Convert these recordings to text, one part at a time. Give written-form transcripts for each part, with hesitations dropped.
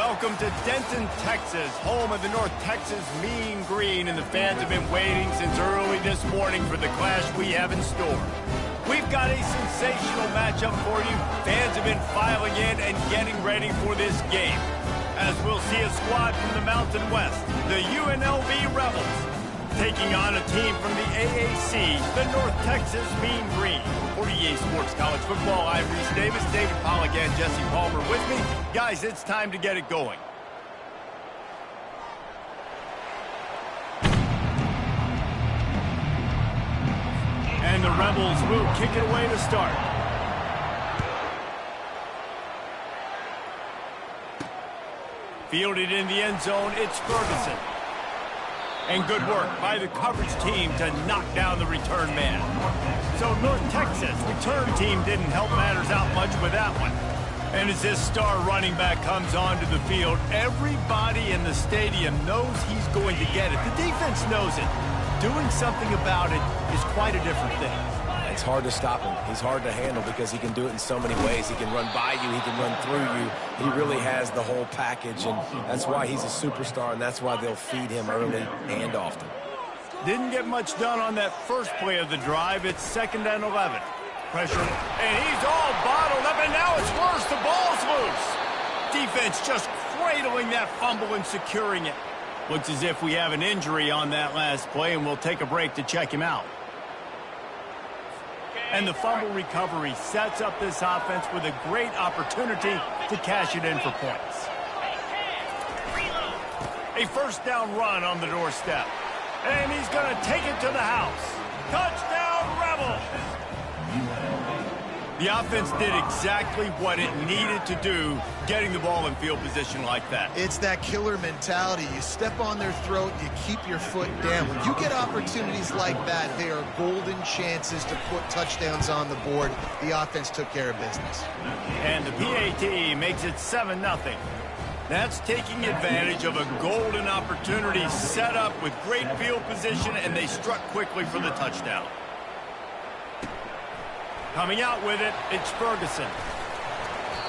Welcome to Denton, Texas, home of the North Texas Mean Green, and the fans have been waiting since early this morning for the clash we have in store. We've got a sensational matchup for you. Fans have been filing in and getting ready for this game. As we'll see a squad from the Mountain West, the UNLV Rebels, taking on a team from the AAC, the North Texas Mean Green. For EA Sports College Football, I'm Reese Davis, David Pollack, and Jesse Palmer with me. Guys, it's time to get it going. And the Rebels will kick it away to start. Fielded in the end zone, it's Ferguson. And good work by the coverage team to knock down the return man. So North Texas return team didn't help matters out much with that one. And as this star running back comes onto the field, everybody in the stadium knows he's going to get it. The defense knows it. Doing something about it is quite a different thing. It's hard to stop him. He's hard to handle because he can do it in so many ways. He can run by you. He can run through you. He really has the whole package, and that's why he's a superstar, and that's why they'll feed him early and often. Didn't get much done on that first play of the drive. It's 2nd and 11. Pressure, and he's all bottled up, and now it's worse. The ball's loose. Defense just cradling that fumble and securing it. Looks as if we have an injury on that last play, and we'll take a break to check him out. And the fumble recovery sets up this offense with a great opportunity to cash it in for points. A first down run on the doorstep. And he's going to take it to the house. Touchdown, Rebels! The offense did exactly what it needed to do, getting the ball in field position like that. It's that killer mentality. You step on their throat, you keep your foot down. When you get opportunities like that, they are golden chances to put touchdowns on the board. The offense took care of business. And the PAT makes it 7-0. That's taking advantage of a golden opportunity set up with great field position, and they struck quickly for the touchdown. Coming out with it, it's Ferguson.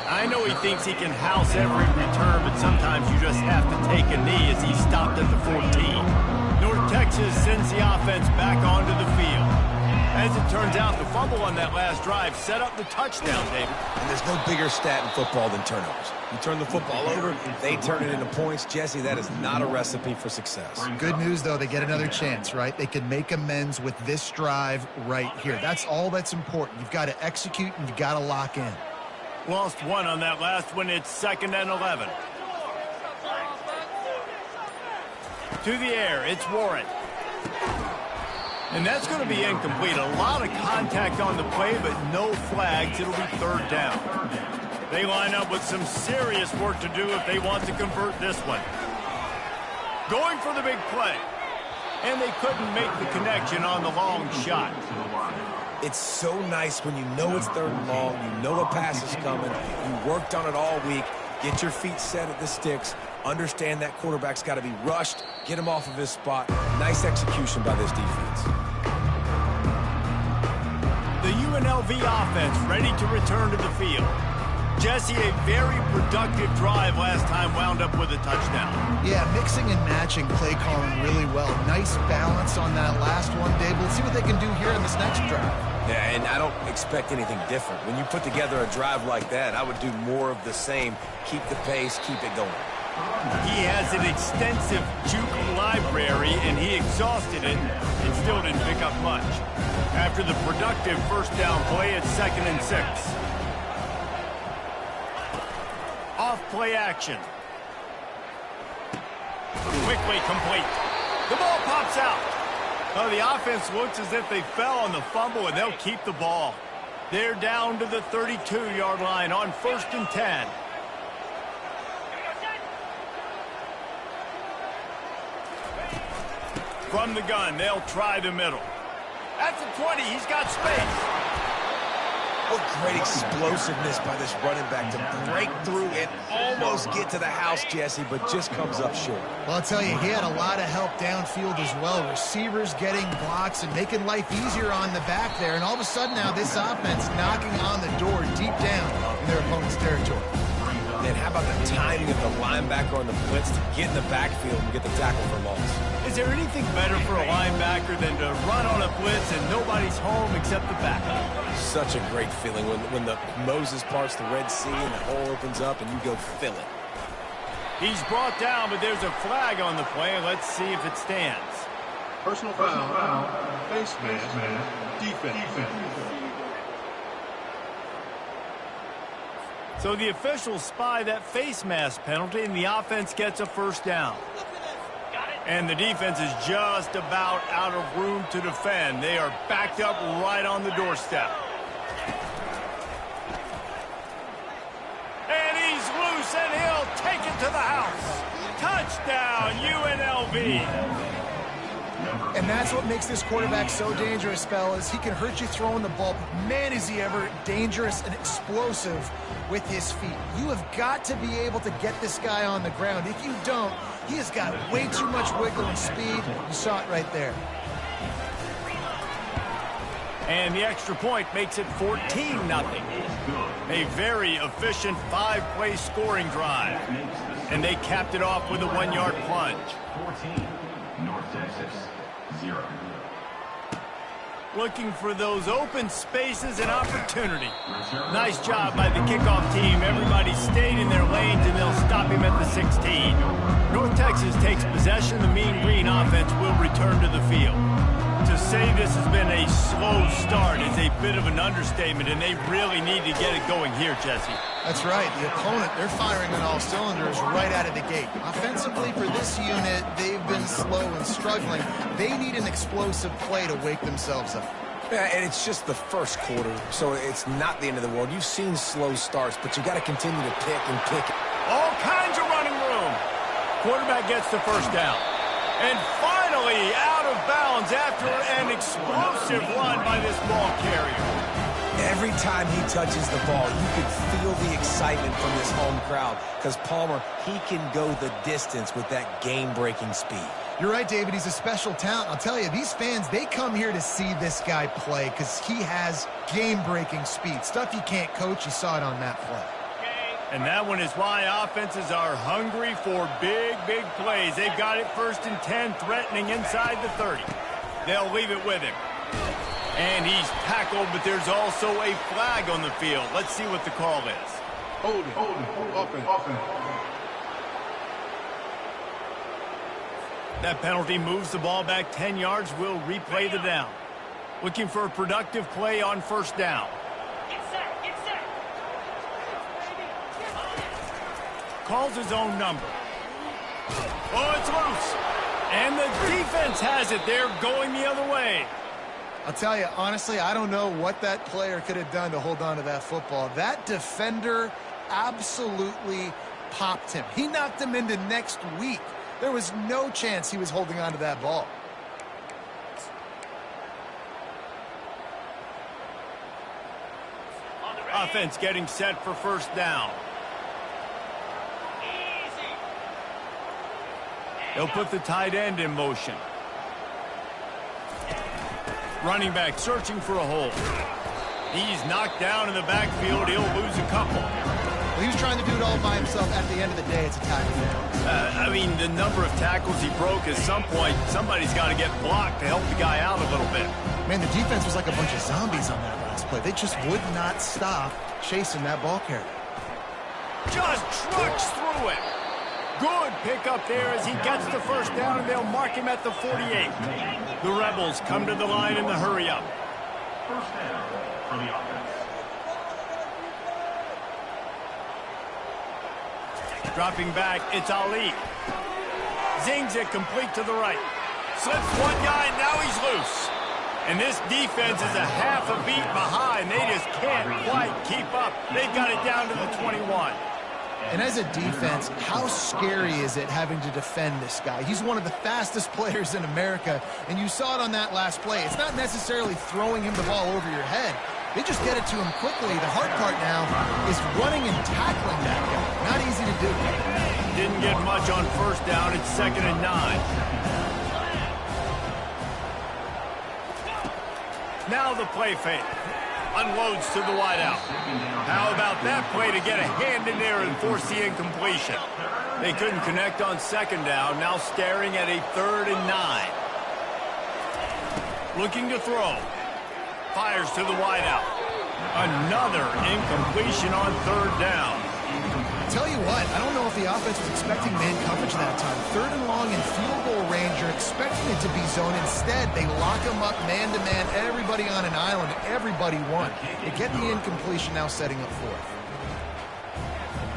I know he thinks he can house every return, but sometimes you just have to take a knee as he stopped at the 14. North Texas sends the offense back onto the field. As it turns out, the fumble on that last drive set up the touchdown, David. And there's no bigger stat in football than turnovers. You turn the football over, they turn it into points. Jesse, that is not a recipe for success. Good news, though, they get another chance, right? They can make amends with this drive right here. That's all that's important. You've got to execute, and you've got to lock in. Lost one on that last one. It's 2nd and 11. To the air, it's Warren. And that's going to be incomplete. A lot of contact on the play, but no flags. It'll be 3rd down. They line up with some serious work to do if they want to convert this one. Going for the big play. And they couldn't make the connection on the long shot. It's so nice when you know it's 3rd and long, you know a pass is coming, you worked on it all week, get your feet set at the sticks, understand that quarterback's got to be rushed, get him off of his spot. Nice execution by this defense. The UNLV offense ready to return to the field. Jesse, a very productive drive last time wound up with a touchdown. Yeah, mixing and matching play calling really well. Nice balance on that last one, Dave. Let's see what they can do here in this next drive. Yeah, and I don't expect anything different. When you put together a drive like that, I would do more of the same. Keep the pace, keep it going. He has an extensive juke library, and he exhausted it and still didn't pick up much. After the productive first down play, it's 2nd and 6. Off-play action. Quickly complete. The ball pops out. Oh, the offense looks as if they fell on the fumble, and they'll keep the ball. They're down to the 32-yard line on 1st and 10. From the gun, they'll try the middle. At the 20, he's got space. What great explosiveness by this running back to break through and almost get to the house, Jesse, but just comes up short. Well, I'll tell you, he had a lot of help downfield as well. Receivers getting blocks and making life easier on the back there. And all of a sudden now, this offense knocking on the door deep down in their opponent's territory. And how about the timing of the linebacker on the blitz to get in the backfield and get the tackle for loss? Is there anything better for a linebacker than to run on a blitz and nobody's home except the back? Such a great feeling when the Moses parts the Red Sea and the hole opens up and you go fill it. He's brought down, but there's a flag on the play. Let's see if it stands. Personal foul, face mask, defense. So the officials spy that face mask penalty, and the offense gets a first down. And the defense is just about out of room to defend. They are backed up right on the doorstep. And he's loose, and he'll take it to the house. Touchdown, UNLV. And that's what makes this quarterback so dangerous, fellas. He can hurt you throwing the ball, but man, is he ever dangerous and explosive with his feet. You have got to be able to get this guy on the ground. If you don't, he has got way too much wiggle and speed. You saw it right there. And the extra point makes it 14-0. A very efficient 5-play scoring drive. And they capped it off with a 1-yard plunge. 14, North Texas, 0. Looking for those open spaces and opportunity. Nice job by the kickoff team. Everybody stayed in their lanes, and they'll stop him at the 16. North Texas takes possession. The Mean Green offense will return to the field. To say this has been a slow start is a bit of an understatement, and they really need to get it going here, Jesse. That's right. The opponent, they're firing on all cylinders right out of the gate. Offensively, for this unit, they've been slow and struggling. They need an explosive play to wake themselves up. Yeah, and it's just the first quarter, so it's not the end of the world. You've seen slow starts, but you got to continue to pick and kick. All kinds of running room. Quarterback gets the first down. And finally out of bounds after an explosive run by this ball carrier. Every time he touches the ball, you can feel the excitement from this home crowd because Palmer, he can go the distance with that game-breaking speed. You're right, David. He's a special talent. I'll tell you, these fans, they come here to see this guy play because he has game-breaking speed. Stuff you can't coach. You saw it on that play. And that one is why offenses are hungry for big, big plays. They've got it 1st and 10, threatening inside the 30. They'll leave it with him. And he's tackled, but there's also a flag on the field. Let's see what the call is. Holding, offense. That penalty moves the ball back 10 yards. We'll replay the down. Looking for a productive play on 1st down. Calls his own number. Oh, it's loose. And the defense has it. They're going the other way. I'll tell you, honestly, I don't know what that player could have done to hold on to that football. That defender absolutely popped him. He knocked him into next week. There was no chance he was holding on to that ball. Offense getting set for 1st down. They'll put the tight end in motion. Running back searching for a hole. He's knocked down in the backfield. He'll lose a couple. Well, he was trying to do it all by himself. At the end of the day, it's a tackle. I mean, the number of tackles he broke, at some point, somebody's got to get blocked to help the guy out a little bit. Man, the defense was like a bunch of zombies on that last play. They just would not stop chasing that ball carrier. Just trucks through it. Good pickup there as he gets the 1st down, and they'll mark him at the 48. The Rebels come to the line in the hurry-up. 1st down for the offense. Dropping back, it's Ali. Zings it complete to the right. Slips one guy, now he's loose. And this defense is a half a beat behind. They just can't quite keep up. They've got it down to the 21. And as a defense, how scary is it having to defend this guy? He's one of the fastest players in America, and you saw it on that last play. It's not necessarily throwing him the ball over your head. They just get it to him quickly. The hard part now is running and tackling that guy. Not easy to do. Didn't get much on 1st down. It's 2nd and 9. Now the play fake. unloads to the wideout. How about that play to get a hand in there and force the incompletion? They couldn't connect on second down, now staring at a 3rd and 9. Looking to throw. Fires to the wideout. Another incompletion on 3rd down. Tell you what, I don't know if the offense was expecting man coverage that time. 3rd and long in field goal range, you're expecting it to be zone. Instead, they lock them up man-to-man, everybody on an island, everybody won. They get the incompletion, now setting up 4th.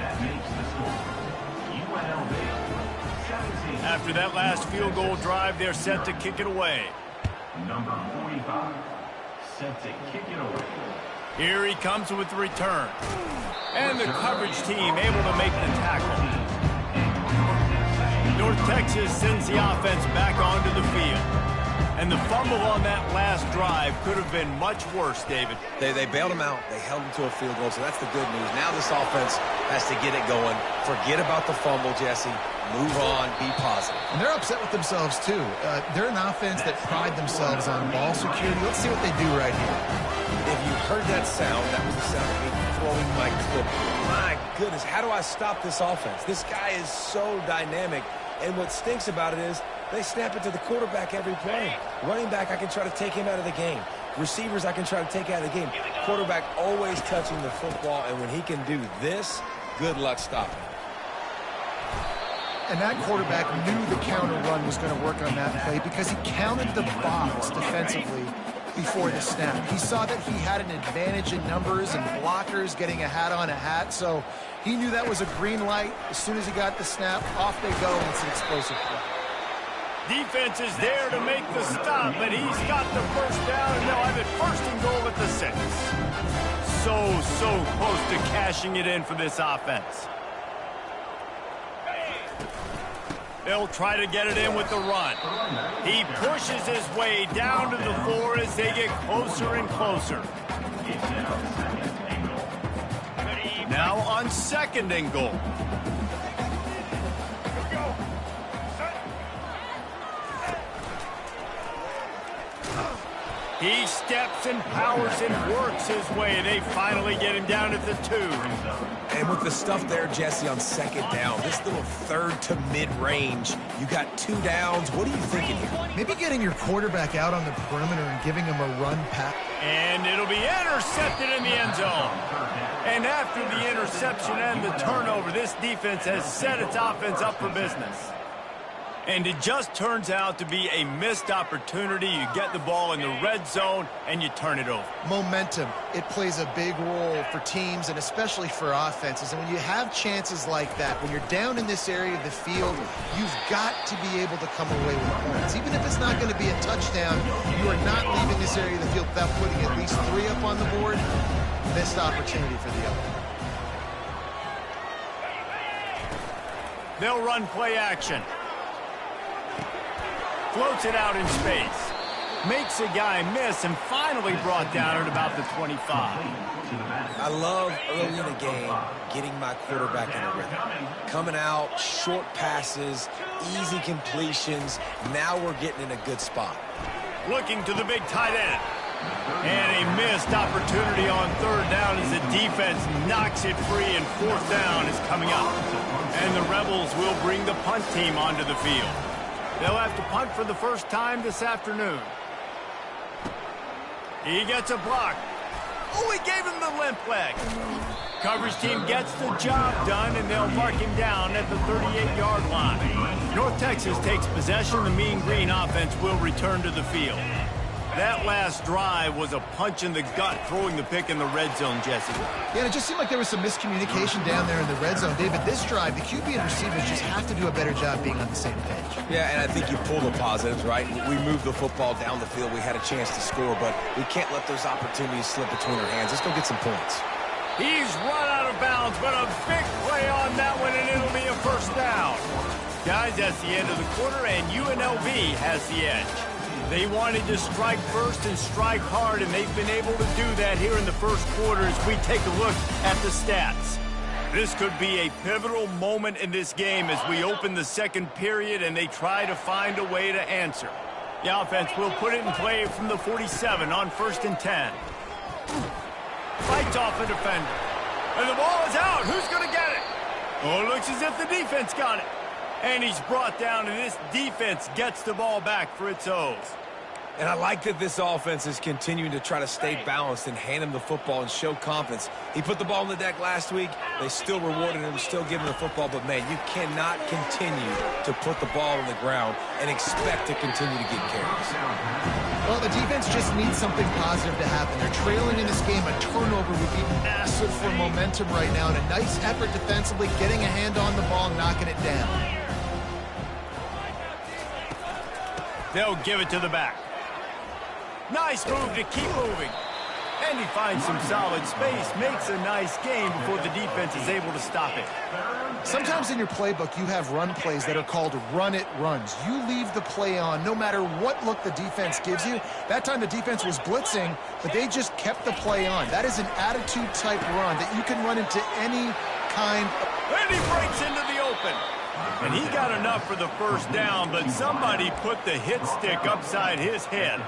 That makes the score. UNLV 17. After that last field goal drive, they're set to kick it away. Number 45, set to kick it away. Here he comes with the return. And the coverage team able to make the tackle. North Texas sends the offense back onto the field. And the fumble on that last drive could have been much worse, David. They bailed him out. They held him to a field goal, so that's the good news. Now this offense has to get it going. Forget about the fumble, Jesse. Move on. Be positive. And they're upset with themselves, too. They're an offense that pride themselves on ball security. Let's see what they do right here. If you heard that sound, that was the sound of me throwing my clipper. My goodness, how do I stop this offense? This guy is so dynamic, and what stinks about it is they snap it to the quarterback every play. Running back, I can try to take him out of the game. Receivers, I can try to take out of the game. Quarterback always touching the football, and when he can do this, good luck stopping. And that quarterback knew the counter run was going to work on that play because he counted the box defensively before the snap. He saw that he had an advantage in numbers and blockers getting a hat on a hat, so he knew that was a green light. As soon as he got the snap, off they go, and it's an explosive play. Defense is there to make the stop, but he's got the first down, and they'll have it 1st and goal at the 6. So close to cashing it in for this offense. They'll try to get it in with the run. He pushes his way down to the 4 as they get closer and closer. Now on 2nd and goal. He steps and powers and works his way. They finally get him down at the 2. And with the stuff there, Jesse, on 2nd down, this little 3rd to mid-range, you got 2 downs. What are you thinking here? Maybe getting your quarterback out on the perimeter and giving him a run pass. And it'll be intercepted in the end zone. And after the interception and the turnover, this defense has set its offense up for business. And it just turns out to be a missed opportunity. You get the ball in the red zone, and you turn it over. Momentum, it plays a big role for teams and especially for offenses. And when you have chances like that, when you're down in this area of the field, you've got to be able to come away with points. Even if it's not going to be a touchdown, you are not leaving this area of the field without putting at least 3 up on the board. Missed opportunity for the other. They'll run play action. Floats it out in space. Makes a guy miss and finally brought down at about the 25. I love early in the game getting my quarterback in a rhythm. Coming out, short passes, easy completions. Now we're getting in a good spot. Looking to the big tight end. And a missed opportunity on 3rd down as the defense knocks it free, and 4th down is coming up. And the Rebels will bring the punt team onto the field. They'll have to punt for the first time this afternoon. He gets a block. Oh, he gave him the limp leg. Coverage team gets the job done, and they'll mark him down at the 38-yard line. North Texas takes possession. The Mean Green offense will return to the field. That last drive was a punch in the gut, throwing the pick in the red zone, Jesse. Yeah, and it just seemed like there was some miscommunication down there in the red zone. David, this drive, the QB and receivers just have to do a better job being on the same page. Yeah, and I think you pull the positives, right? We moved the football down the field. We had a chance to score, but we can't let those opportunities slip between our hands. Let's go get some points. He's run out of bounds, but a big play on that one, and it'll be a 1st down. Guys, that's the end of the quarter, and UNLV has the edge. They wanted to strike first and strike hard, and they've been able to do that here in the 1st quarter as we take a look at the stats. This could be a pivotal moment in this game as we open the 2nd period and they try to find a way to answer. The offense will put it in play from the 47 on 1st and 10. Fights off the defender. And the ball is out. Who's going to get it? Oh, it looks as if the defense got it. And he's brought down, and this defense gets the ball back for its O's. And I like that this offense is continuing to try to stay balanced and hand him the football and show confidence. He put the ball on the deck last week. They still rewarded him, still giving him the football. But, man, you cannot continue to put the ball on the ground and expect to continue to get carries. Well, the defense just needs something positive to happen. They're trailing in this game. A turnover would be massive for momentum right now. And a nice effort defensively, getting a hand on the ball, knocking it down. They'll give it to the back. Nice move to keep moving. And he finds some solid space, makes a nice game before the defense is able to stop it. Sometimes in your playbook, you have run plays that are called run-it runs. You leave the play on no matter what look the defense gives you. That time the defense was blitzing, but they just kept the play on. That is an attitude-type run that you can run into any kind of... And he breaks into the open. And he got enough for the first down, but somebody put the hit stick upside his head.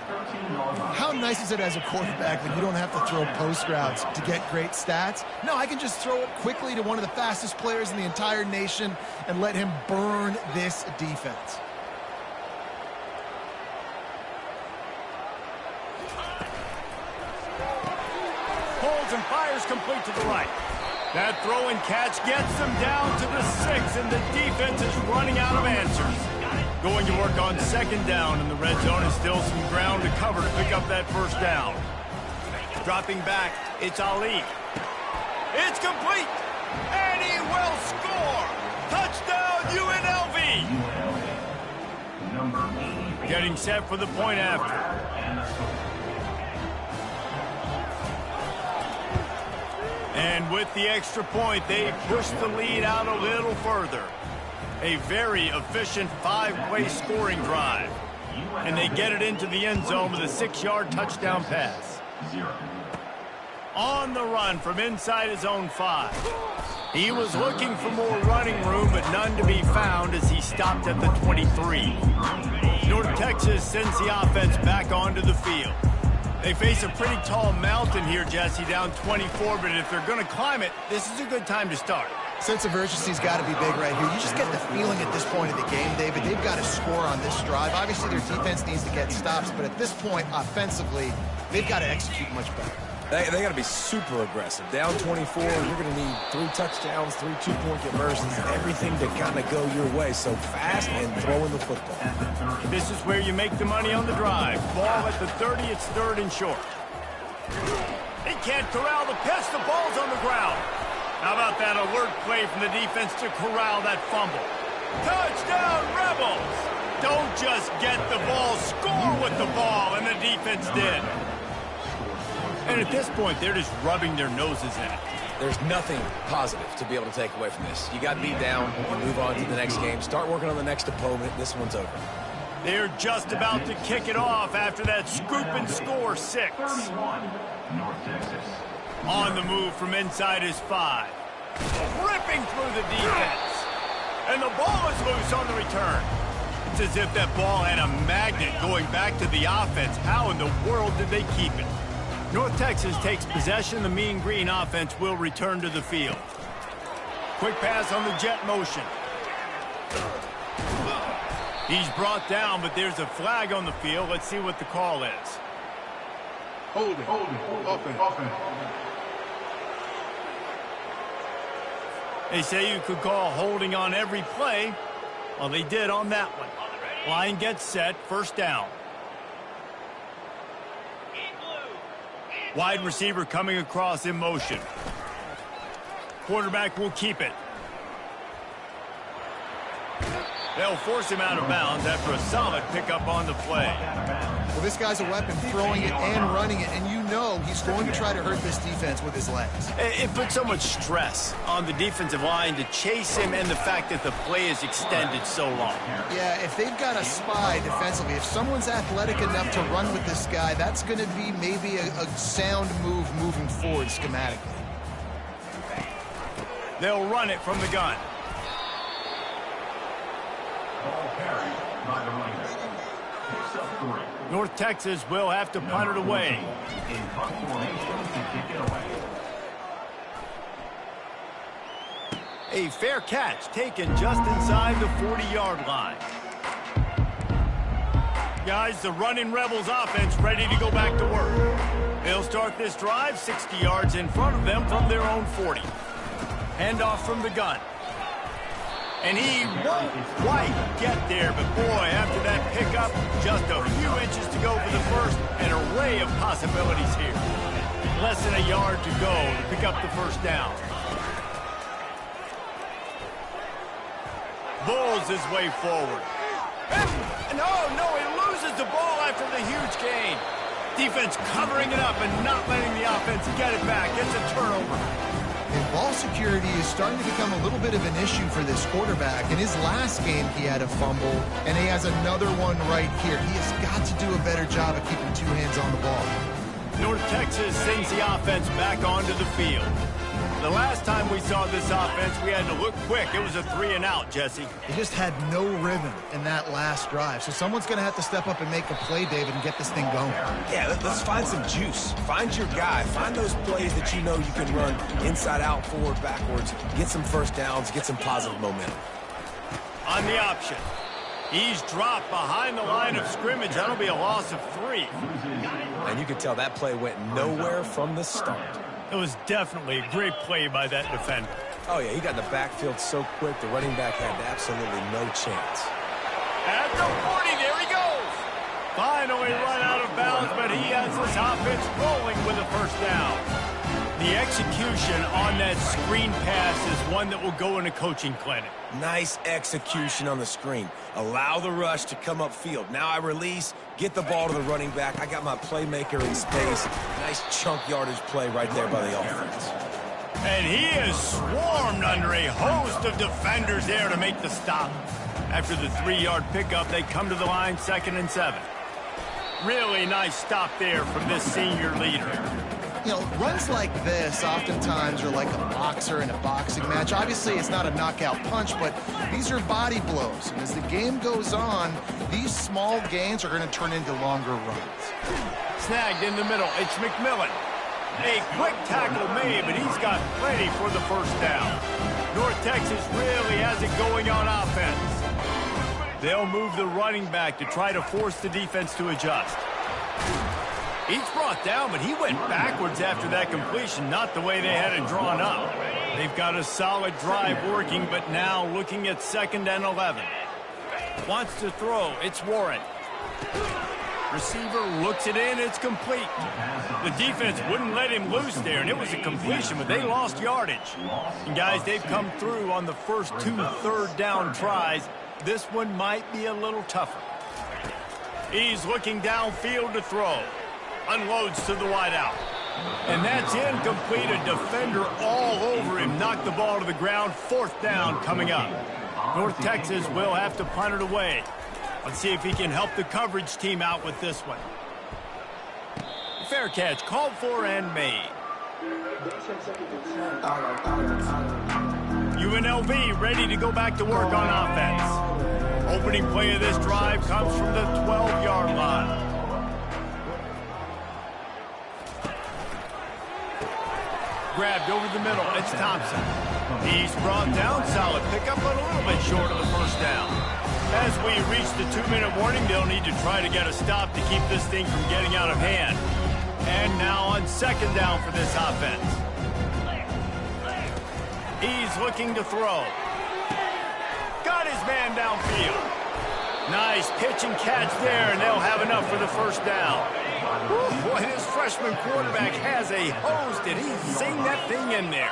How nice is it as a quarterback when you don't have to throw post routes to get great stats? No, I can just throw it quickly to one of the fastest players in the entire nation and let him burn this defense. Holds and fires complete to the right. That throw and catch gets them down to the 6, and the defense is running out of answers. Going to work on second down in the red zone, and still some ground to cover to pick up that first down. Dropping back, it's Ali. It's complete, and he will score. Touchdown, UNLV. Getting set for the point after. And with the extra point, they push the lead out a little further. A very efficient 5-play scoring drive. And they get it into the end zone with a 6-yard touchdown pass. On the run from inside his own 5. He was looking for more running room, but none to be found as he stopped at the 23. North Texas sends the offense back onto the field. They face a pretty tall mountain here, Jesse, down 24, but if they're going to climb it, this is a good time to start. Sense of urgency's got to be big right here. You just get the feeling at this point of the game, David, they've got to score on this drive. Obviously, their defense needs to get stops, but at this point, offensively, they've got to execute much better. They got to be super aggressive. Down 24, you're going to need 3 touchdowns, 3 two-point conversions, everything to kind of go your way. So fast and throwing the football. This is where you make the money on the drive. Ball at the 30, it's 3rd and short. He can't corral the pitch. The ball's on the ground. How about that alert play from the defense to corral that fumble? Touchdown, Rebels! Don't just get the ball, score with the ball, and the defense did. And at this point, they're just rubbing their noses in it. There's nothing positive to be able to take away from this. You got beat down, you move on to the next game, start working on the next opponent. This one's over. They're just about to kick it off after that scoop and score 6. On the move from inside his 5. Ripping through the defense. And the ball is loose on the return. It's as if that ball had a magnet going back to the offense. How in the world did they keep it? North Texas takes possession. The Mean Green offense will return to the field. Quick pass on the jet motion. He's brought down, but there's a flag on the field. Let's see what the call is. Holding. Offense. They say you could call holding on every play. Well, they did on that one. Line gets set, first down. Wide receiver coming across in motion. Quarterback will keep it. They'll force him out of bounds after a solid pickup on the play. Well, this guy's a weapon, throwing it and running it, and you know he's going to try to hurt this defense with his legs. It puts so much stress on the defensive line to chase him and the fact that the play is extended so long. Yeah, if they've got a spy defensively, if someone's athletic enough to run with this guy, that's going to be maybe a sound move moving forward schematically. They'll run it from the gun. picks up 3. North Texas will have to punt it away. In punt formation to kick it away. A fair catch taken just inside the 40-yard line. Guys, the running Rebels offense ready to go back to work. They'll start this drive 60 yards in front of them from their own 40. Handoff from the gun. And he won't quite get there, but boy, after that pickup, just a few inches to go for the first. An array of possibilities here. Less than a yard to go to pick up the first down. Bulls his way forward. No, he loses the ball after the huge gain. Defense covering it up and not letting the offense get it back. It's a turnover. And ball security is starting to become a little bit of an issue for this quarterback. In his last game, he had a fumble, and he has another one right here. He has got to do a better job of keeping two hands on the ball. North Texas sends the offense back onto the field. The last time we saw this offense, we had to look quick. It was a 3-and-out, Jesse. They just had no rhythm in that last drive. So someone's going to have to step up and make a play, David, and get this thing going. Yeah, let's find some juice. Find your guy. Find those plays that you know you can run inside out, forward, backwards. Get some first downs. Get some positive momentum. On the option. He's dropped behind the line of scrimmage. That'll be a loss of 3. And you can tell that play went nowhere from the start. It was definitely a great play by that defender. Oh, yeah, he got in the backfield so quick, the running back had absolutely no chance. At the 40, there he goes. Finally run out of bounds, but he has this offense rolling with a first down. The execution on that screen pass is one that will go in a coaching clinic. Nice execution on the screen. Allow the rush to come upfield. Now I release, get the ball to the running back. I got my playmaker in space. Nice chunk yardage play right there by the offense. And he is swarmed under a host of defenders there to make the stop. After the 3-yard pickup, they come to the line 2nd and 7. Really nice stop there from this senior leader. You know, runs like this oftentimes are like a boxer in a boxing match. Obviously, it's not a knockout punch, but these are body blows. And as the game goes on, these small gains are going to turn into longer runs. Snagged in the middle. It's McMillan. A quick tackle made, but he's got plenty for the first down. North Texas really has it going on offense. They'll move the running back to try to force the defense to adjust. He's brought down, but he went backwards after that completion, not the way they had it drawn up. They've got a solid drive working, but now looking at 2nd and 11. Wants to throw. It's Warren. Receiver looks it in. It's complete. The defense wouldn't let him loose there, and it was a completion, but they lost yardage. And, guys, they've come through on the first 2 third-down tries. This one might be a little tougher. He's looking downfield to throw. Unloads to the wideout. And that's incomplete. A defender all over him. Knocked the ball to the ground. 4th down coming up. North Texas will have to punt it away. Let's see if he can help the coverage team out with this one. Fair catch called for and made. UNLV ready to go back to work on offense. Opening play of this drive comes from the 12-yard line. Grabbed over the middle. It's Thompson. He's brought down. Solid pickup, but a little bit short of the first down. As we reach the 2-minute warning, they'll need to try to get a stop to keep this thing from getting out of hand. And now on 2nd down for this offense. He's looking to throw. Got his man downfield. Nice pitch and catch there, and they'll have enough for the first down. Woo, boy, this freshman quarterback has a hose. Did he sing that thing in there?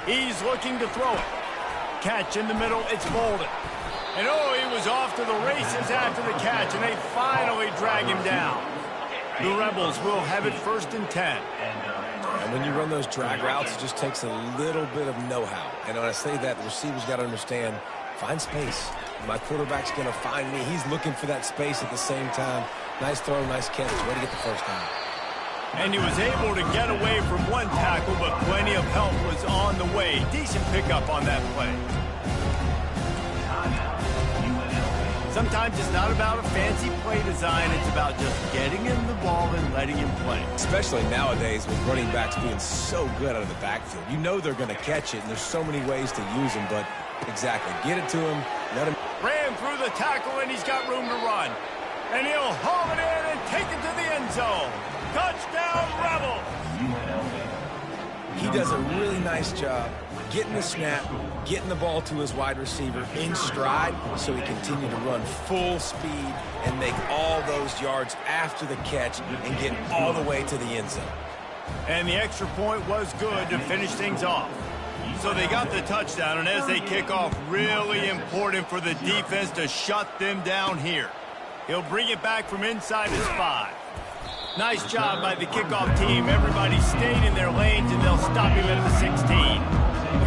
He's looking to throw it. Catch in the middle. It's Bolden. And, oh, he was off to the races after the catch, and they finally drag him down. The Rebels will have it 1st and 10. And when you run those drag routes, it just takes a little bit of know-how. And when I say that, the receiver's got to understand, find space. My quarterback's going to find me. He's looking for that space at the same time. Nice throw, nice catch. Way to get the first down. And he was able to get away from one tackle, but plenty of help was on the way. Decent pickup on that play. Sometimes it's not about a fancy play design. It's about just getting him the ball and letting him play. Especially nowadays with running backs being so good out of the backfield. You know they're going to catch it, and there's so many ways to use them, but exactly. Get it to him, let him. Ran through the tackle, and he's got room to run. And he'll haul it in and take it to the end zone. Touchdown, Rebels! He does a really nice job getting the snap, getting the ball to his wide receiver in stride so he continued to run full speed and make all those yards after the catch and get all the way to the end zone. And the extra point was good to finish things off. So they got the touchdown, and as they kick off, really important for the defense to shut them down here. He'll bring it back from inside his 5. Nice job by the kickoff team. Everybody stayed in their lanes, and they'll stop him at the 16.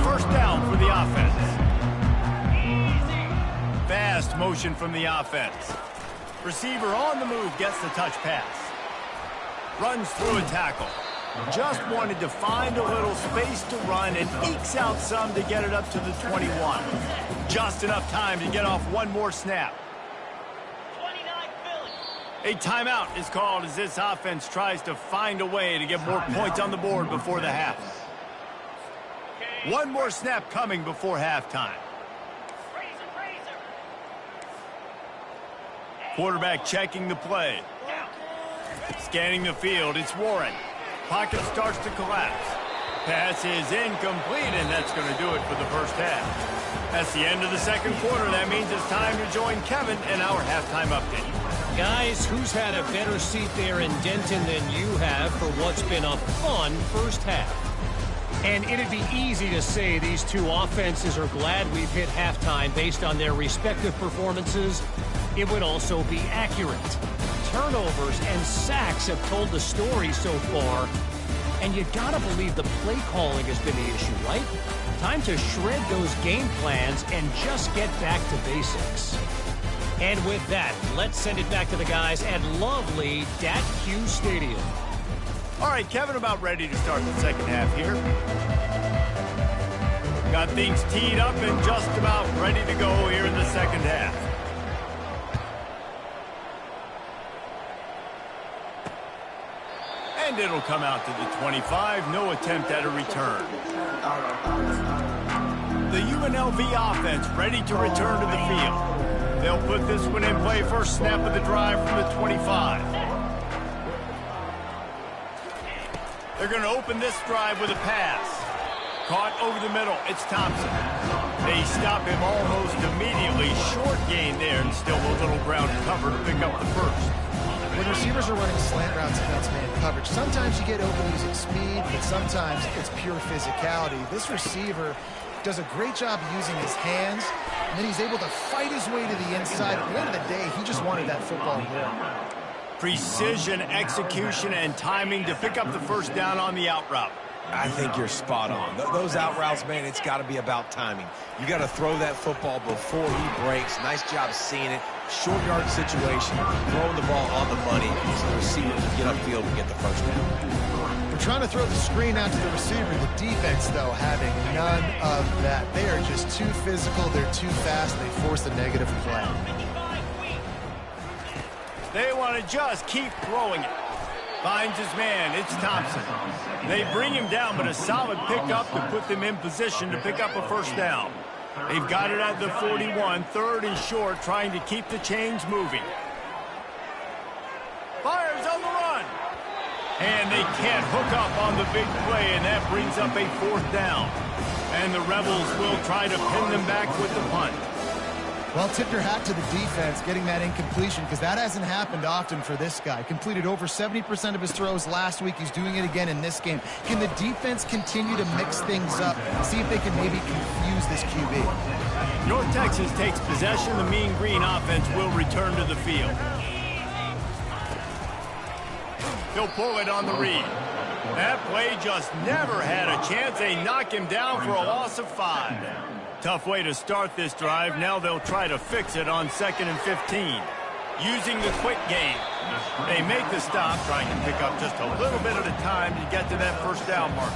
First down for the offense. Fast motion from the offense. Receiver on the move gets the touch pass. Runs through a tackle. Just wanted to find a little space to run and ekes out some to get it up to the 21. Just enough time to get off one more snap. A timeout is called as this offense tries to find a way to get more points on the board before the half. One more snap coming before halftime. Quarterback checking the play. Scanning the field, it's Warren. Pocket starts to collapse. Pass is incomplete, and that's going to do it for the first half. That's the end of the second quarter. That means it's time to join Kevin in our halftime update. Guys, who's had a better seat there in Denton than you have for what's been a fun first half? And it'd be easy to say these two offenses are glad we've hit halftime based on their respective performances. It would also be accurate. Turnovers and sacks have told the story so far. And you gotta believe the play calling has been the issue, right? Time to shred those game plans and just get back to basics. And with that, let's send it back to the guys at lovely Dat-Q Stadium. All right, Kevin, about ready to start the second half here. Got things teed up and just about ready to go here in the second half. And it'll come out to the 25. No attempt at a return. The UNLV offense ready to return to the field. They'll put this one in play first snap of the drive from the 25. They're going to open this drive with a pass. Caught over the middle. It's Thompson. They stop him almost immediately. Short gain there and still a little ground cover to pick up the first. When receivers are running slant routes against man coverage, sometimes you get open using speed, but sometimes it's pure physicality. This receiver does a great job using his hands, and then he's able to fight his way to the inside. At the end of the day, he just wanted that football more. Precision, execution, and timing to pick up the first down on the out route. I think you're spot on. Those out routes, man, it's got to be about timing. You got to throw that football before he breaks. Nice job seeing it. Short yard situation, throwing the ball on the money so the receiver can get upfield and get the first down. We're trying to throw the screen out to the receiver. The defense, though, having none of that. They are just too physical. They're too fast. They force the negative play. They want to just keep throwing it. Finds his man. It's Thompson. They bring him down, but a solid pickup to put them in position to pick up a first down. They've got it at the 41, third and short, trying to keep the chains moving. Fires on the run. And they can't hook up on the big play, and that brings up a fourth down. And the Rebels will try to pin them back with the punt. Well, tip your hat to the defense getting that incompletion, because that hasn't happened often for this guy. Completed over 70% of his throws last week. He's doing it again in this game. Can the defense continue to mix things up, see if they can maybe confuse this QB? North Texas takes possession. The Mean Green offense will return to the field. He'll pull it on the read. That play just never had a chance. They knock him down for a loss of 5. Tough way to start this drive. Now they'll try to fix it on 2nd and 15. Using the quick game. They make the stop, trying to pick up just a little bit at a time to get to that first down marker.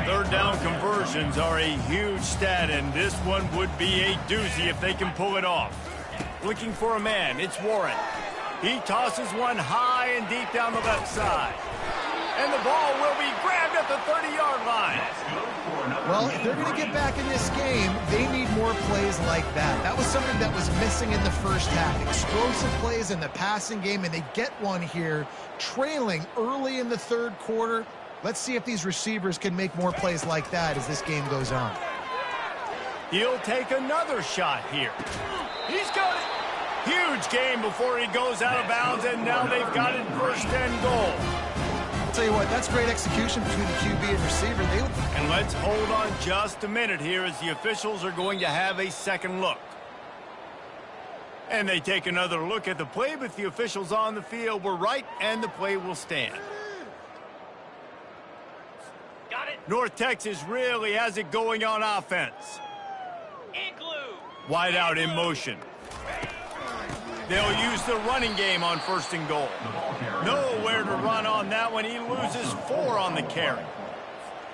Third down conversions are a huge stat, and this one would be a doozy if they can pull it off. Looking for a man, it's Warren. He tosses one high and deep down the left side. And the ball will be grabbed at the 30-yard line. Well, if they're going to get back in this game, they need more plays like that. That was something that was missing in the first half. Explosive plays in the passing game, and they get one here, trailing early in the third quarter. Let's see if these receivers can make more plays like that as this game goes on. He'll take another shot here. He's got it. Huge game before he goes out of bounds, and now they've got it first and goal. I'll tell you what, that's great execution between the QB and receiver. And let's hold on just a minute here as the officials are going to have a second look. And they take another look at the play, but the officials on the field were right, and the play will stand. Got it. North Texas really has it going on offense. Wide out in motion. They'll use the running game on first and goal. Nowhere to run on that one. He loses 4 on the carry.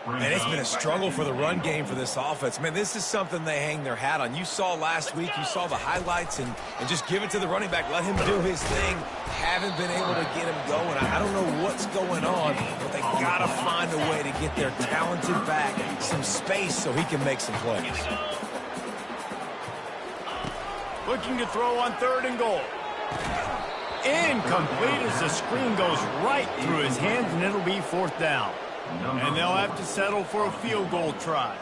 And it's been a struggle for the run game for this offense. Man, this is something they hang their hat on. You saw last week, you saw the highlights, and just give it to the running back. Let him do his thing. Haven't been able to get him going. I don't know what's going on, but they got to find a way to get their talented back some space so he can make some plays. Looking to throw on third and goal. Incomplete as the screen goes right through his hands, and it'll be fourth down. And they'll have to settle for a field goal try.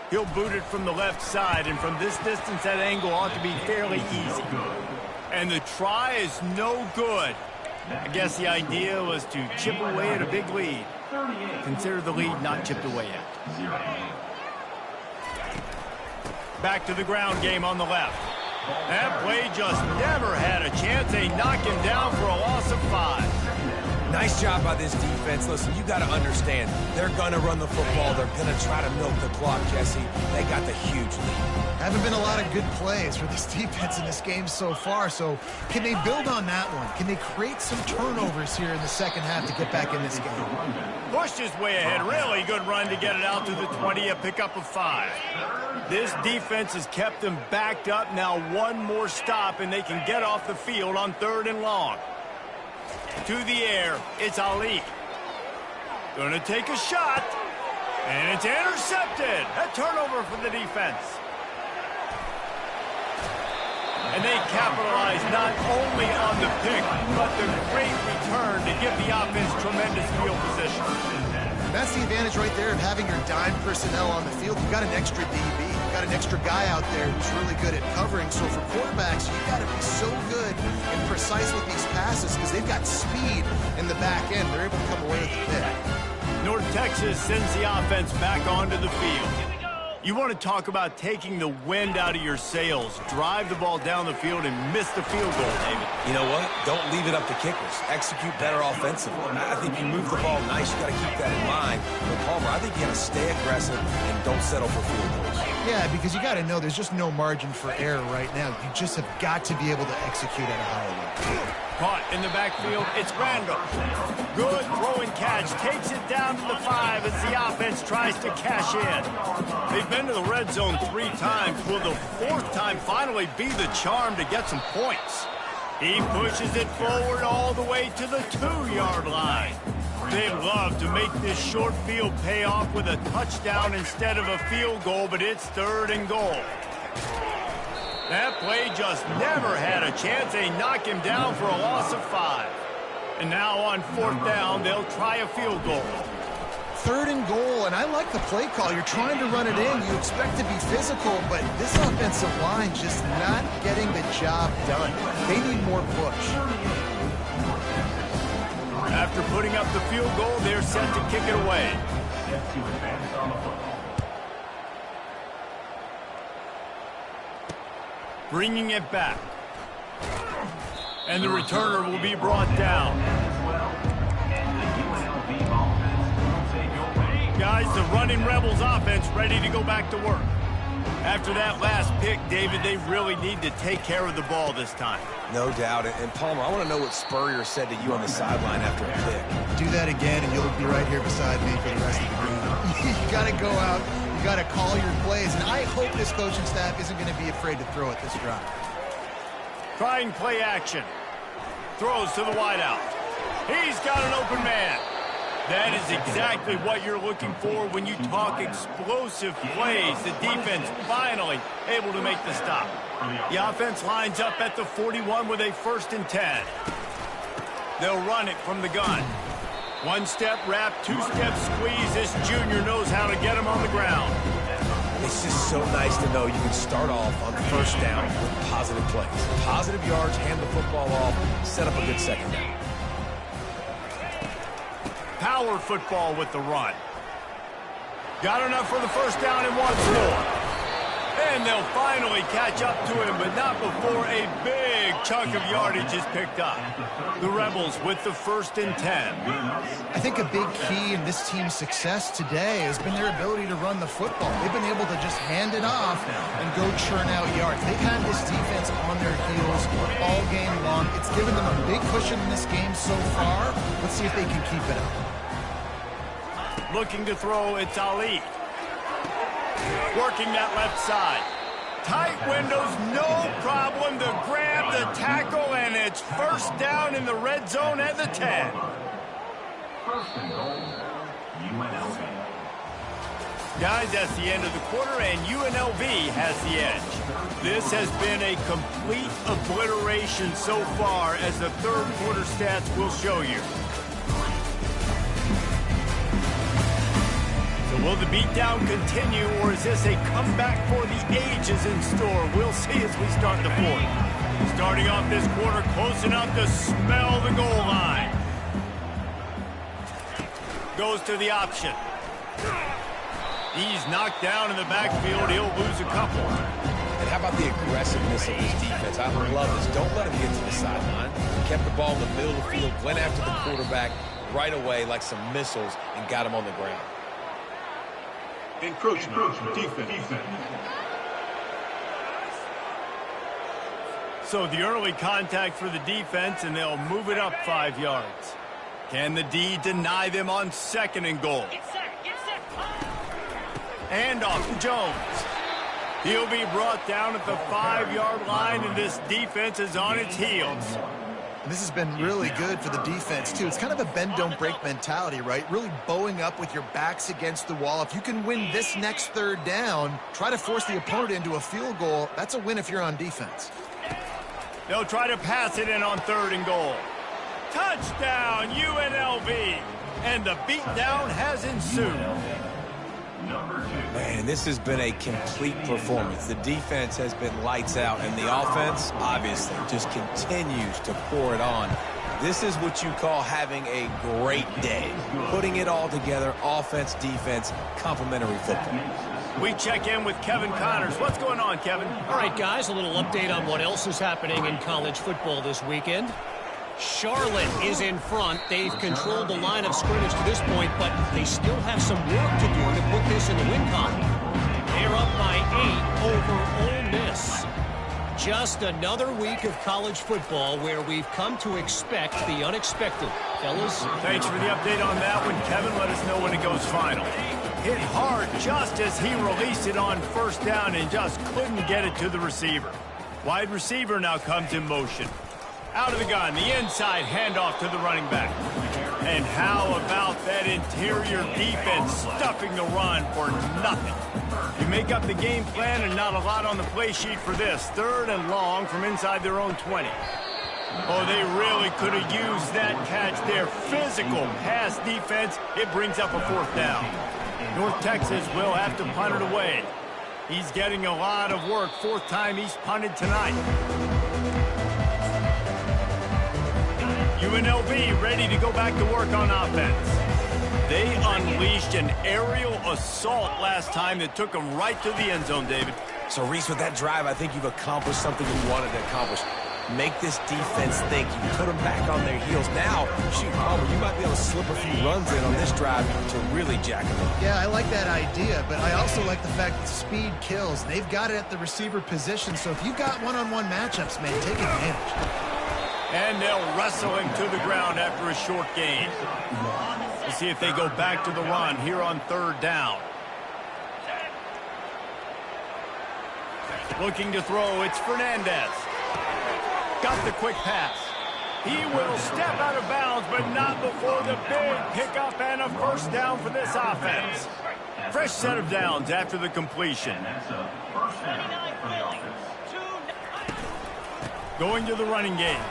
He'll boot it from the left side, and from this distance, that angle ought to be fairly easy. And the try is no good. I guess the idea was to chip away at a big lead. Consider the lead not chipped away at. Back to the ground game on the left. That play just never had a chance. They knock him down for a loss of 5. Nice job by this defense. Listen, you got to understand, they're going to run the football. They're going to try to milk the clock, Jesse. They got the huge lead. Haven't been a lot of good plays for this defense in this game so far, so can they build on that one? Can they create some turnovers here in the second half to get back in this game? Pushed his way ahead. Really good run to get it out to the 20, a pickup of 5. This defense has kept them backed up. Now one more stop, and they can get off the field on third and long. To the air, it's Ali. Gonna take a shot, and it's intercepted. A turnover for the defense. And they capitalize not only on the pick, but the great return to give the offense tremendous field position. That's the advantage right there of having your dime personnel on the field. You've got an extra DB. You've got an extra guy out there who's really good at covering. So for quarterbacks, you've got to be so good and precise with these passes because they've got speed in the back end. They're able to come away with the pick. North Texas sends the offense back onto the field. You want to talk about taking the wind out of your sails. Drive the ball down the field and miss the field goal, David. You know what? Don't leave it up to kickers. Execute better offensively. I think you move the ball nice. You got to keep that in mind. But Palmer, I think you got to stay aggressive and don't settle for field goals. Yeah, because you got to know there's just no margin for error right now. You just have got to be able to execute at a high level. Caught in the backfield, it's Randall. Good throw and catch, takes it down to the 5 as the offense tries to cash in. They've been to the red zone 3 times. Will the 4th time finally be the charm to get some points? He pushes it forward all the way to the 2-yard line. They'd love to make this short field pay off with a touchdown instead of a field goal, but it's third and goal. That play just never had a chance. They knock him down for a loss of 5. And now on 4th down, they'll try a field goal. Third and goal, and I like the play call. You're trying to run it in. You expect to be physical, but this offensive line just not getting the job done. They need more push. After putting up the field goal, they're set to kick it away. Bringing it back. And the returner will be brought down. Guys, the running Rebels offense ready to go back to work. After that last pick, David, they really need to take care of the ball this time. No doubt. And Palmer, I want to know what Spurrier said to you on the sideline after a pick. Do that again, and you'll be right here beside me for the rest of the game. You got to go out. You got to call your plays. And I hope this coaching staff isn't going to be afraid to throw it this drive. Trying play action. Throws to the wideout. He's got an open man. That is exactly what you're looking for when you talk explosive plays. The defense finally able to make the stop. The offense lines up at the 41 with a 1st and 10. They'll run it from the gun. 1-step wrap, 2-step squeeze. This junior knows how to get him on the ground. It's just so nice to know you can start off on 1st down with positive plays. Positive yards, hand the football off, set up a good 2nd down. Power football with the run. Got enough for the 1st down and wants more. And they'll finally catch up to him, but not before a big chunk of yardage is picked up. The Rebels with the 1st and 10. I think a big key in this team's success today has been their ability to run the football. They've been able to just hand it off and go churn out yards. They've had this defense on their heels all game long. It's given them a big cushion in this game so far. Let's see if they can keep it up. Looking to throw, it's Ali. Working that left side. Tight windows, no problem to grab the tackle, and it's 1st down in the red zone at the 10. 1st and goal, UNLV. Guys, that's the end of the quarter, and UNLV has the edge. This has been a complete obliteration so far, as the 3rd quarter stats will show you. Will the beatdown continue, or is this a comeback for the ages in store? We'll see as we start the 4th. Starting off this quarter close enough to smell the goal line. Goes to the option. He's knocked down in the backfield. He'll lose a couple. And how about the aggressiveness of this defense? I love this. Don't let him get to the sideline. Kept the ball in the middle of the field, went after the quarterback right away like some missiles, and got him on the ground. Encroachment. Defense. So the early contact for the defense, and they'll move it up 5 yards. Can the D deny them on 2nd and goal? Hand off to Jones. He'll be brought down at the 5-yard line, and this defense is on its heels. This has been really good for the defense, too. It's kind of a bend-don't-break mentality, right? Really bowing up with your backs against the wall. If you can win this next 3rd down, try to force the opponent into a field goal. That's a win if you're on defense. They'll try to pass it in on 3rd and goal. Touchdown, UNLV! And the beatdown has ensued. Man, this has been a complete performance. The defense has been lights out, and the offense, obviously, just continues to pour it on. This is what you call having a great day. Putting it all together, offense, defense, complementary football. We check in with Kevin Connors. What's going on, Kevin? All right, guys, a little update on what else is happening in college football this weekend. Charlotte is in front. They've controlled the line of scrimmage to this point, but they still have some work to do to put this in the win column. They're up by 8 over Ole Miss. Just another week of college football where we've come to expect the unexpected. Fellas? Thanks for the update on that one, Kevin. Let us know when it goes final. Hit hard just as he released it on 1st down and just couldn't get it to the receiver. Wide receiver now comes in motion. Out of the gun, the inside handoff to the running back. And how about that interior defense stuffing the run for nothing? You make up the game plan and not a lot on the play sheet for this. 3rd and long from inside their own 20. Oh, they really could have used that catch there. Physical pass defense. It brings up a 4th down. North Texas will have to punt it away. He's getting a lot of work. 4th time he's punted tonight. UNLV ready to go back to work on offense. They unleashed an aerial assault last time that took them right to the end zone, David. So, Reese, with that drive, I think you've accomplished something you wanted to accomplish. make this defense think. You put them back on their heels. Now, shoot, Palmer, you might be able to slip a few runs in on this drive to really jack them up. Yeah, I like that idea, but I also like the fact that speed kills. They've got it at the receiver position, so if you've got one-on-one matchups, man, take advantage. And they'll wrestle him to the ground after a short gain. We'll see if they go back to the run here on 3rd down. Looking to throw, it's Fernandez. Got the quick pass. He will step out of bounds, but not before the big pickup and a first down for this offense. Fresh set of downs after the completion. Going to the running game.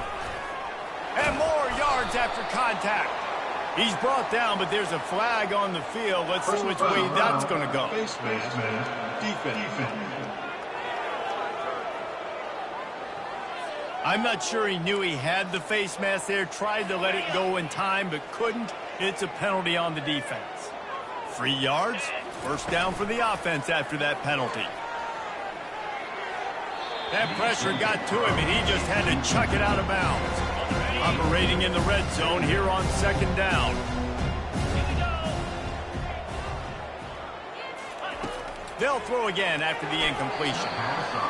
And more yards after contact. He's brought down, but there's a flag on the field. Let's see which way that's going to go. Defense. I'm not sure he knew he had the face mask there. Tried to let it go in time, but couldn't. It's a penalty on the defense. 3 yards. First down for the offense after that penalty. That pressure got to him, and he just had to chuck it out of bounds. Operating in the red zone here on 2nd down. They'll throw again after the incompletion.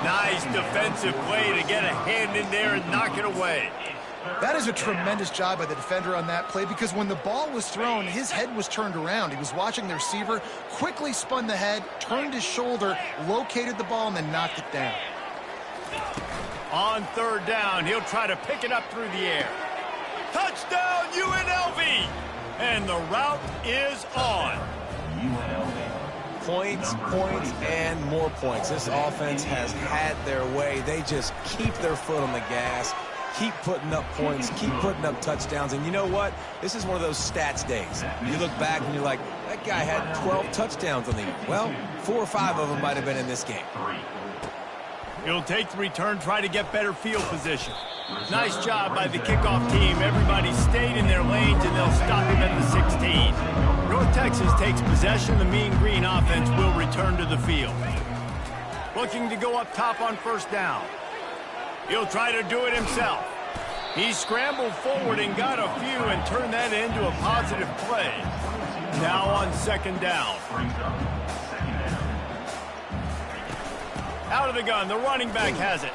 Nice defensive play to get a hand in there and knock it away. That is a tremendous job by the defender on that play, because when the ball was thrown, his head was turned around. He was watching the receiver, quickly spun the head, turned his shoulder, located the ball, and then knocked it down. On 3rd down, he'll try to pick it up through the air. Touchdown, UNLV! And the route is on. Points, and more points. This offense has had their way. They just keep their foot on the gas, keep putting up points, keep putting up touchdowns. And you know what? This is one of those stats days. You look back and you're like, that guy had 12 touchdowns on the year. Well, 4 or 5 of them might have been in this game. He'll take the return, try to get better field position. Nice job by the kickoff team. Everybody stayed in their lanes, and they'll stop him at the 16. North Texas takes possession. The Mean Green offense will return to the field. Looking to go up top on 1st down. He'll try to do it himself. He scrambled forward and got a few and turned that into a positive play. Now on 2nd down. Out of the gun, the running back has it.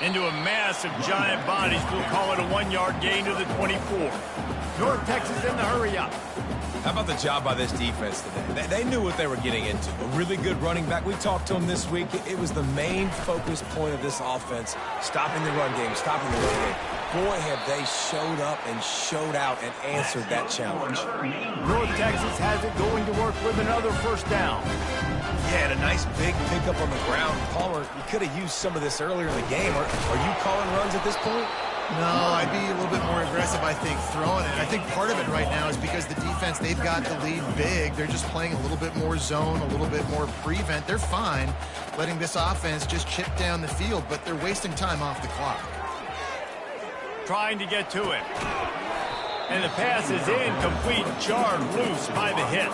Into a mass of giant bodies. We'll call it a 1-yard gain to the 24. North Texas in the hurry up. How about the job by this defense today? They knew what they were getting into. A really good running back. We talked to him this week. It was the main focus point of this offense. Stopping the run game, stopping the run game. Boy, have they showed up and showed out and answered that challenge. North Texas has it going to work with another 1st down. Yeah, and a nice big pickup on the ground. Palmer, you could have used some of this earlier in the game. Are you calling runs at this point? No, I'd be a little bit more aggressive, I think, throwing it. I think part of it right now is because the defense, they've got the lead big. They're just playing a little bit more zone, a little bit more prevent. They're fine letting this offense just chip down the field, but they're wasting time off the clock. Trying to get to him. And the pass is incomplete, jarred loose by the hit.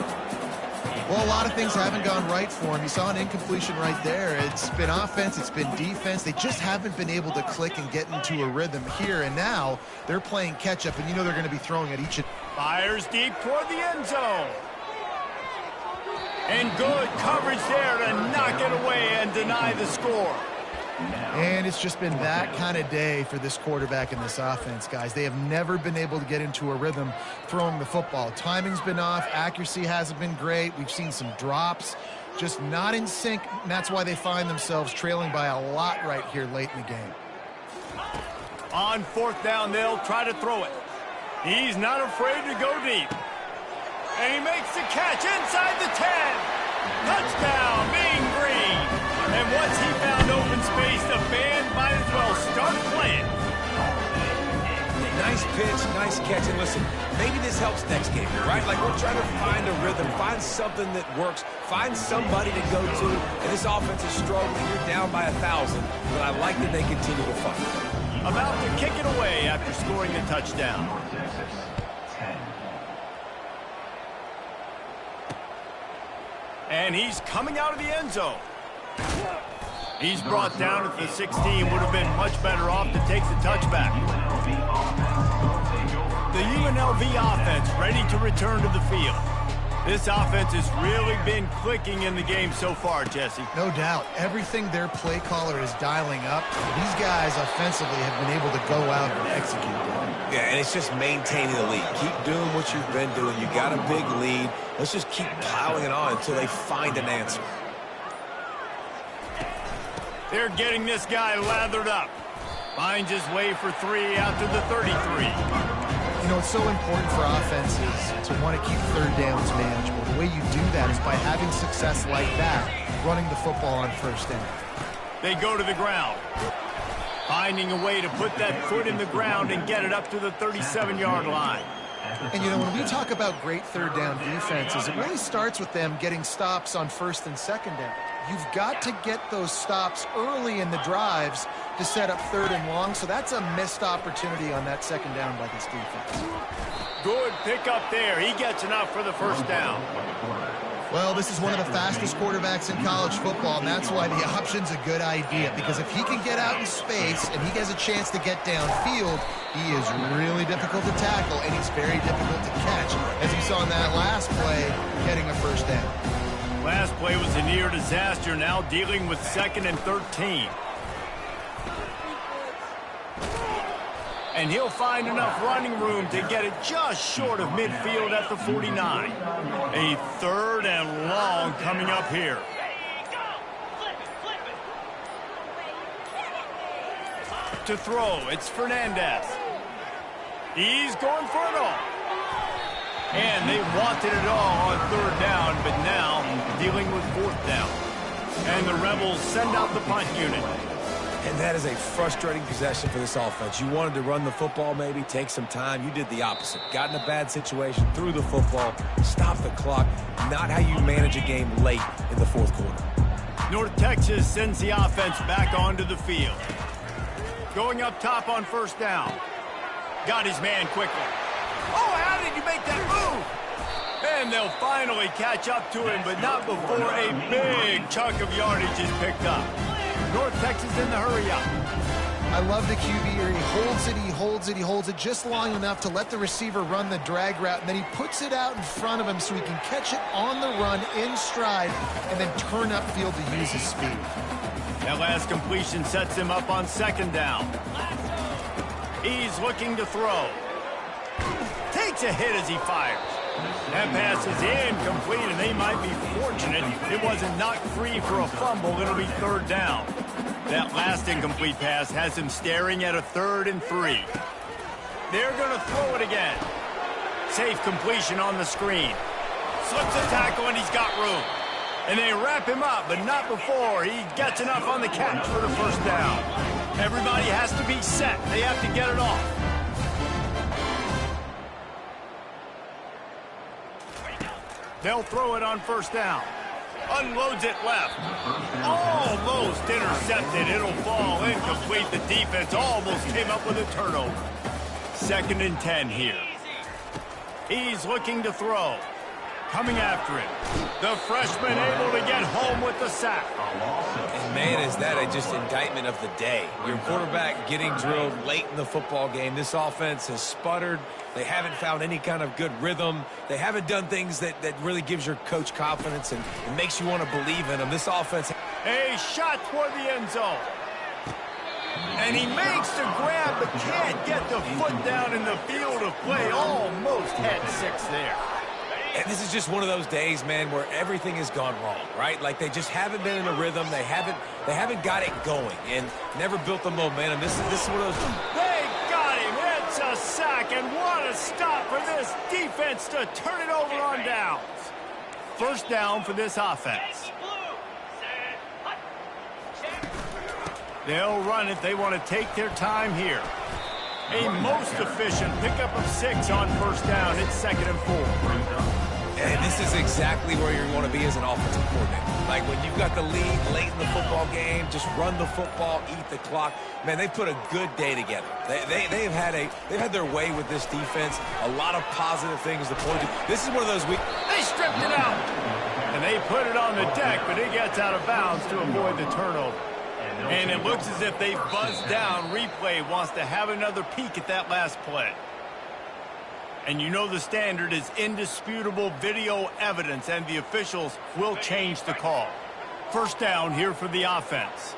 Well, a lot of things haven't gone right for him. You saw an incompletion right there. It's been offense, it's been defense. They just haven't been able to click and get into a rhythm here. And now they're playing catch-up, and you know they're going to be throwing at each. Fires deep toward the end zone. And good coverage there to knock it away and deny the score. And it's just been that kind of day for this quarterback and this offense, guys. They have never been able to get into a rhythm throwing the football. Timing's been off. Accuracy hasn't been great. We've seen some drops. Just not in sync, and that's why they find themselves trailing by a lot right here late in the game. On 4th down, they'll try to throw it. He's not afraid to go deep. And he makes the catch inside the 10. Touchdown, Mean Green. And once he found open space, the band might as well start playing. Nice pitch, nice catch. And listen, maybe this helps next game, right? Like, we're trying to find a rhythm, find something that works, find somebody to go to. And this offense is struggling. You're down by 1,000, but I like that they continue to fight. About to kick it away after scoring the touchdown. And he's coming out of the end zone. He's brought down at the 16, would have been much better off to take the touchback. The UNLV offense ready to return to the field. This offense has really been clicking in the game so far, Jesse. No doubt. Everything their play caller is dialing up, these guys offensively have been able to go out and execute that. Yeah, and it's just maintaining the lead. Keep doing what you've been doing. You got a big lead. Let's just keep piling it on until they find an answer. They're getting this guy lathered up. Finds his way for 3 out to the 33. You know, it's so important for offenses to want to keep third downs manageable. The way you do that is by having success like that, running the football on first down. They go to the ground. Finding a way to put that foot in the ground and get it up to the 37-yard line. And, you know, when we talk about great third down defenses, it really starts with them getting stops on first and second down. You've got to get those stops early in the drives to set up third and long, so that's a missed opportunity on that second down by this defense. Good pick up there. He gets enough for the first down. Well, this is one of the fastest quarterbacks in college football, and that's why the option's a good idea, because if he can get out in space and he has a chance to get downfield, he is really difficult to tackle, and he's very difficult to catch, as you saw in that last play, getting a first down. Last play was a near disaster, now dealing with 2nd and 13. And he'll find enough running room to get it just short of midfield at the 49. A 3rd and long coming up here. To throw, it's Fernandez. He's going for it all. And they wanted it all on 3rd down, but now dealing with 4th down. And the Rebels send out the punt unit. And that is a frustrating possession for this offense. You wanted to run the football, maybe take some time. You did the opposite. Got in a bad situation, threw the football, stopped the clock. Not how you manage a game late in the 4th quarter. North Texas sends the offense back onto the field. Going up top on 1st down. Got his man quickly. Oh, how did you make that move? And they'll finally catch up to him, but not before a big chunk of yardage is picked up. North Texas in the hurry-up. I love the QB here. He holds it, he holds it, he holds it just long enough to let the receiver run the drag route, and then he puts it out in front of him so he can catch it on the run in stride and then turn upfield to use his speed. That last completion sets him up on 2nd down. He's looking to throw. Takes a hit as he fires. That pass is incomplete, and they might be fortunate it wasn't knocked free for a fumble. It'll be 3rd down. That last incomplete pass has him staring at a 3rd and 3. They're going to throw it again. Safe completion on the screen. Slips a tackle, and he's got room. And they wrap him up, but not before he gets enough on the catch for the 1st down. Everybody has to be set. They have to get it off. They'll throw it on 1st down. Unloads it left. Almost intercepted. It'll fall incomplete. The defense almost came up with a turnover. 2nd and 10 here. He's looking to throw. Coming after him. The freshman able to get home with the sack. And man, is that a just indictment of the day. Your quarterback getting drilled late in the football game. This offense has sputtered. They haven't found any kind of good rhythm. They haven't done things that really gives your coach confidence and makes you want to believe in them. This offense... A shot toward the end zone. And he makes the grab but can't get the foot down in the field of play. Almost had 6 there. And this is just one of those days, man, where everything has gone wrong, right? Like they just haven't been in a rhythm. They haven't got it going and never built the momentum. This is one of those. They got him. It's a sack, and what a stop for this defense to turn it over on downs. 1st down for this offense. They'll run it. They want to take their time here. A most efficient pickup of 6 on 1st down. It's 2nd and 4. And this is exactly where you want to be as an offensive coordinator. Like when you've got the lead late in the football game, just run the football, eat the clock. Man, they've put a good day together. They've had their way with this defense. A lot of positive things to point to. This is one of those weeks. They stripped it out. And they put it on the deck, but it gets out of bounds to avoid the turnover. And it looks as if they've buzzed down. Replay wants to have another peek at that last play. And you know the standard is indisputable video evidence, and the officials will change the call. First down here for the offense.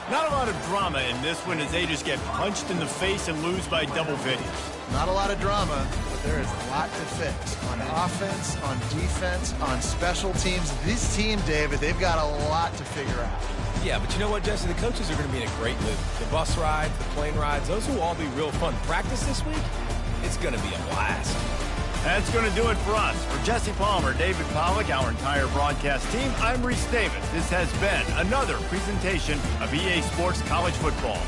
Not a lot of drama in this one as they just get punched in the face and lose by double figures. Not a lot of drama, but there is a lot to fix. On offense, on defense, on special teams. This team, David, they've got a lot to figure out. Yeah, but you know what, Jesse? The coaches are going to be in a great mood. The bus rides, the plane rides, those will all be real fun. Practice this week, it's going to be a blast. That's going to do it for us. For Jesse Palmer, David Pollack, our entire broadcast team, I'm Reese Davis. This has been another presentation of EA Sports College Football.